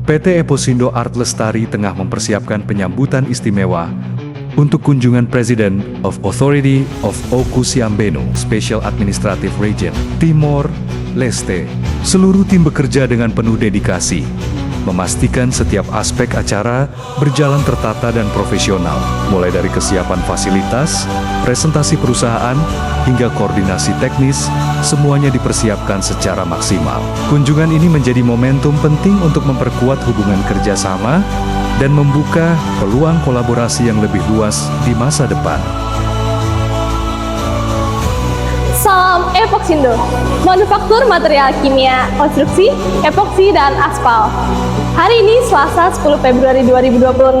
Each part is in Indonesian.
PT Eposindo Art Lestari tengah mempersiapkan penyambutan istimewa untuk kunjungan President of Authority of Oku Siambeno Special Administrative Region, Timor Leste. Seluruh tim bekerja dengan penuh dedikasi, memastikan setiap aspek acara berjalan tertata dan profesional, mulai dari kesiapan fasilitas, presentasi perusahaan, hingga koordinasi teknis, semuanya dipersiapkan secara maksimal. Kunjungan ini menjadi momentum penting untuk memperkuat hubungan kerjasama dan membuka peluang kolaborasi yang lebih luas di masa depan. Salam Epoxindo, manufaktur material kimia, konstruksi, epoksi, dan aspal. Hari ini Selasa 10 Februari 2026,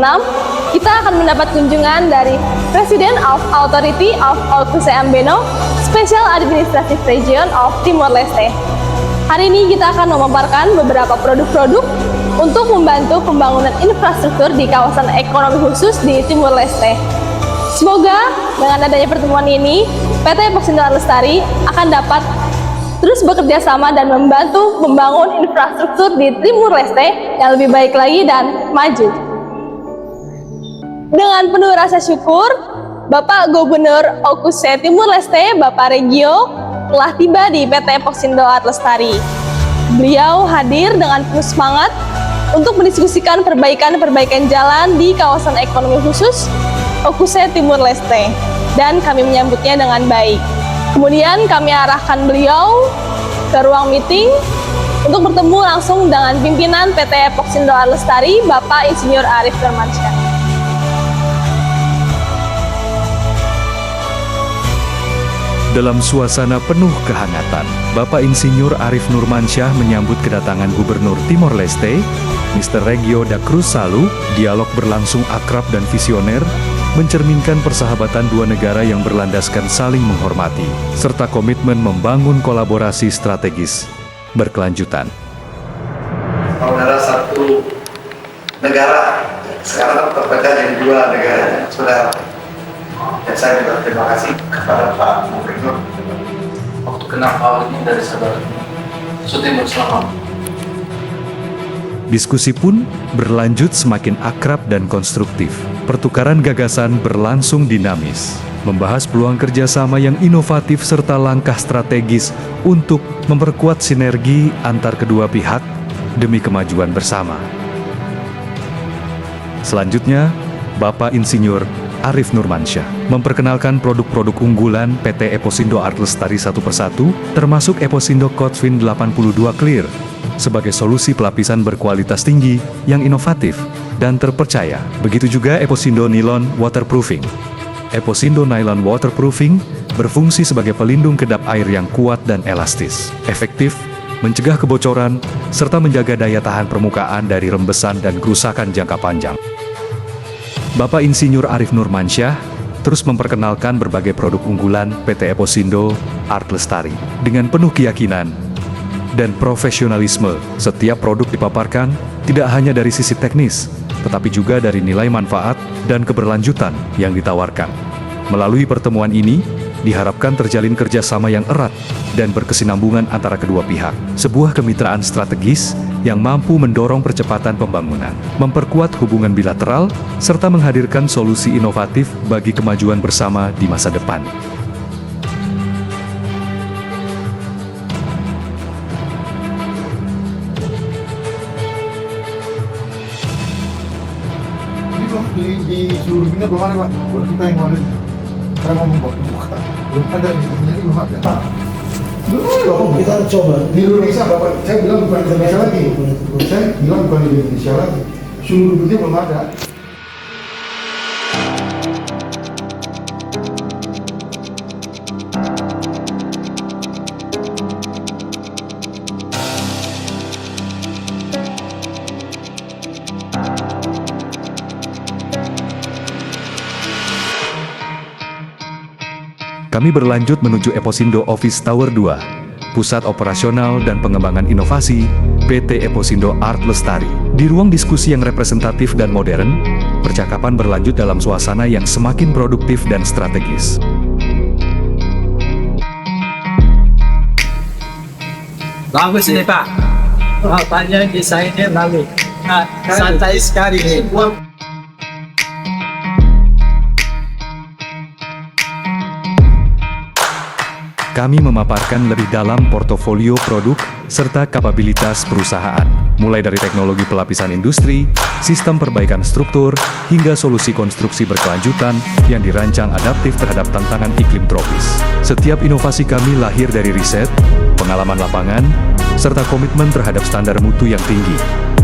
kita akan mendapat kunjungan dari President of Authority of Oku Siambeno Special Administrative Region of Timor Leste. Hari ini kita akan memaparkan beberapa produk-produk untuk membantu pembangunan infrastruktur di kawasan ekonomi khusus di Timor Leste. Semoga dengan adanya pertemuan ini, PT Eposindo Art Lestari akan dapat terus bekerja sama dan membantu membangun infrastruktur di Timor Leste yang lebih baik lagi dan maju. Dengan penuh rasa syukur, Bapak Gubernur Okuse Timor Leste, Bapak Regio, telah tiba di PT Eposindo Art Lestari. Beliau hadir dengan penuh semangat untuk mendiskusikan perbaikan-perbaikan jalan di kawasan ekonomi khusus Okuse Timor Leste, dan kami menyambutnya dengan baik. Kemudian kami arahkan beliau ke ruang meeting untuk bertemu langsung dengan pimpinan PT Eposindo Art Lestari, Bapak Insinyur Arif Nurmansyah. Dalam suasana penuh kehangatan, Bapak Insinyur Arif Nurmansyah menyambut kedatangan Gubernur Timor Leste, Mr. Regio da Cruz Salu. Dialog berlangsung akrab dan visioner, mencerminkan persahabatan dua negara yang berlandaskan saling menghormati, serta komitmen membangun kolaborasi strategis berkelanjutan. Kalau ada satu negara, sekarang terpecah jadi dua negara, saudara. Dan saya juga terima kasih kepada Pak Gubernur waktu kenal awal ini dari saudara Sutimur selama. Diskusi pun berlanjut semakin akrab dan konstruktif. Pertukaran gagasan berlangsung dinamis, membahas peluang kerjasama yang inovatif serta langkah strategis untuk memperkuat sinergi antar kedua pihak demi kemajuan bersama. Selanjutnya, Bapak Insinyur Arif Nurmansyah memperkenalkan produk-produk unggulan PT Eposindo Art Lestari satu persatu, termasuk Eposindo Cotfin 82 Clear, sebagai solusi pelapisan berkualitas tinggi yang inovatif dan terpercaya. Begitu juga Eposindo Nylon Waterproofing. Eposindo Nylon Waterproofing berfungsi sebagai pelindung kedap air yang kuat dan elastis, efektif, mencegah kebocoran, serta menjaga daya tahan permukaan dari rembesan dan kerusakan jangka panjang. Bapak Insinyur Arif Nurmansyah terus memperkenalkan berbagai produk unggulan PT Eposindo Art Lestari. Dengan penuh keyakinan dan profesionalisme, setiap produk dipaparkan tidak hanya dari sisi teknis, tetapi juga dari nilai manfaat dan keberlanjutan yang ditawarkan. Melalui pertemuan ini, diharapkan terjalin kerjasama yang erat dan berkesinambungan antara kedua pihak. Sebuah kemitraan strategis yang mampu mendorong percepatan pembangunan, memperkuat hubungan bilateral, serta menghadirkan solusi inovatif bagi kemajuan bersama di masa depan. Di seluruh dunia belum ada, Pak. Kalau kita yang ada, saya ngomong Pak, belum ada di dunia ini, belum ada. Belum, kita coba. Di Indonesia, Bapak, saya bilang bukan di Indonesia lagi. Saya bilang bukan di Indonesia lagi. Seluruh dunia belum ada. Kami berlanjut menuju Eposindo Office Tower 2, Pusat Operasional dan Pengembangan Inovasi, PT Eposindo Art Lestari. Di ruang diskusi yang representatif dan modern, percakapan berlanjut dalam suasana yang semakin produktif dan strategis. Bagus ini Pak. Oh, tanya desainnya lalu. Santai sekali. Kami memaparkan lebih dalam portofolio produk serta kapabilitas perusahaan, mulai dari teknologi pelapisan industri, sistem perbaikan struktur, hingga solusi konstruksi berkelanjutan yang dirancang adaptif terhadap tantangan iklim tropis. Setiap inovasi kami lahir dari riset, pengalaman lapangan, serta komitmen terhadap standar mutu yang tinggi.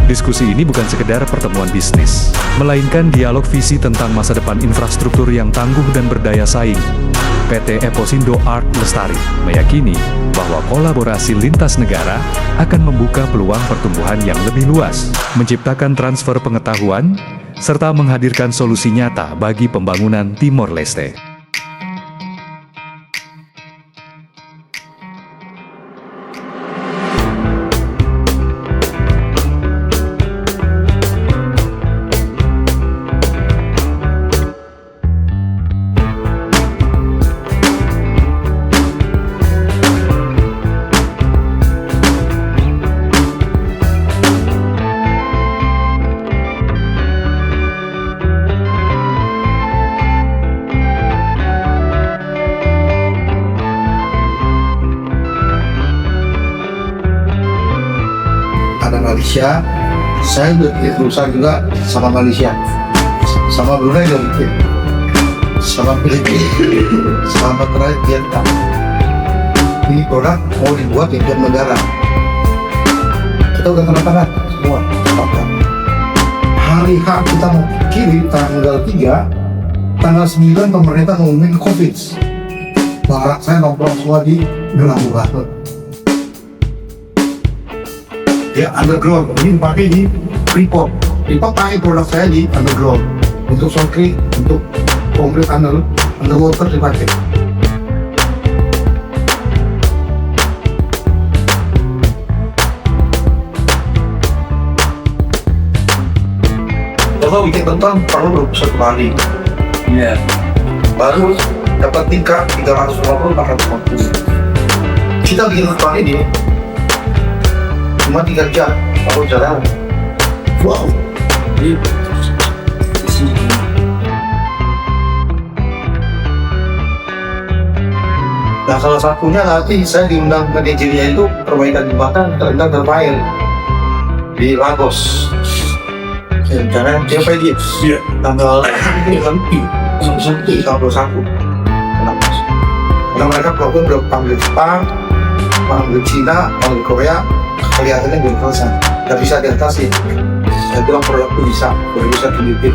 Diskusi ini bukan sekedar pertemuan bisnis, melainkan dialog visi tentang masa depan infrastruktur yang tangguh dan berdaya saing. PT Eposindo Art Lestari meyakini bahwa kolaborasi lintas negara akan membuka peluang pertumbuhan yang lebih luas, menciptakan transfer pengetahuan, serta menghadirkan solusi nyata bagi pembangunan Timor Leste. Ada Malaysia, saya udah bikin perusahaan juga sama Malaysia, sama Brunei udah bikin, sama Filipina, sama terakhir Vietnam. Ini produk mau dibuat di tiap negara. Kita udah tanda tangan semua. Hari H kita mau kirim tanggal 3, tanggal 9 pemerintah ngumumin COVID. Barang saya nongkrong semua di Gelang Banget. Ya underground, ini pakai di Freeport. Freeport pakai produk saya di underground untuk concrete, untuk konkret underwater dipakai. Kalau bikin tentang perlu satu kali, Iya. baru dapat tingkat 350-450. Kita bikin satu kali ini cuma 3 jam, baru jalan. Wow. Nah, salah satunya nanti saya diundang ke Nigeria itu perbaikan jembatan terendah terbaik di Lagos. Rencana siapa dia? Iya. Tanggal 21. Karena mereka program udah panggil Jepang, panggil Cina, panggil Korea, kelihatannya belum selesai. Gak bisa diatasi. Saya bilang produk itu bisa dibikin.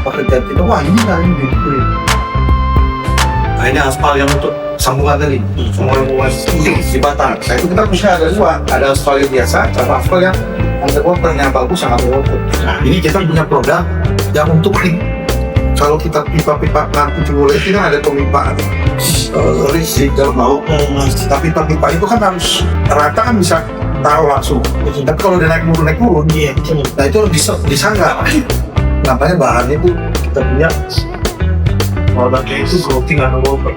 Pekerjaan kita, wah ini kan ini. Nah ini aspal yang untuk sambungan tadi, sambungan di batang. Nah itu kita bisa ada dua, ada aspal yang biasa, sama aspal yang underwater yang bagus sangat underwater. Nah ini kita punya produk yang untuk ring. Kalau kita pipa-pipa nanti mulai itu kan ada pemipaan listrik kalau mau. Tapi pipa itu kan harus rata kan bisa taruh langsung. Tapi kalau udah naik turun, nah itu disangga. Namanya bahannya itu kita punya produknya itu coating underwater.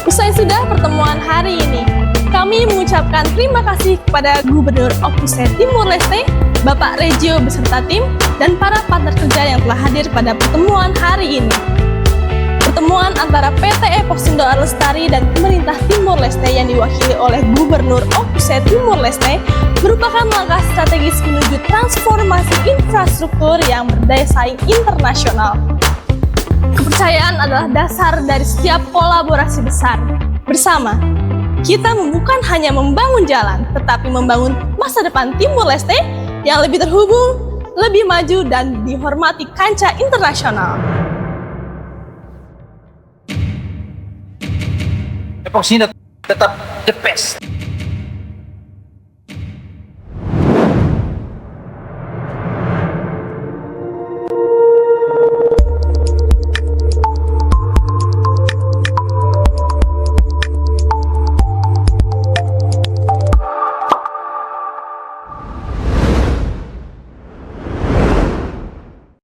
Usai sudah pertemuan hari ini, kami mengucapkan terima kasih kepada Gubernur Opuse Timor Leste, Bapak Regio beserta tim, dan para partner kerja yang telah hadir pada pertemuan hari ini. Pertemuan antara PT Eposindo Art Lestari dan pemerintah Timor Leste yang diwakili oleh Gubernur Opuse Timor Leste merupakan langkah strategis menuju transformasi infrastruktur yang berdaya saing internasional. Kepercayaan adalah dasar dari setiap kolaborasi besar. Bersama, kita bukan hanya membangun jalan, tetapi membangun masa depan Timor Leste yang lebih terhubung, lebih maju, dan dihormati kancah internasional. Eposindo tetap the best.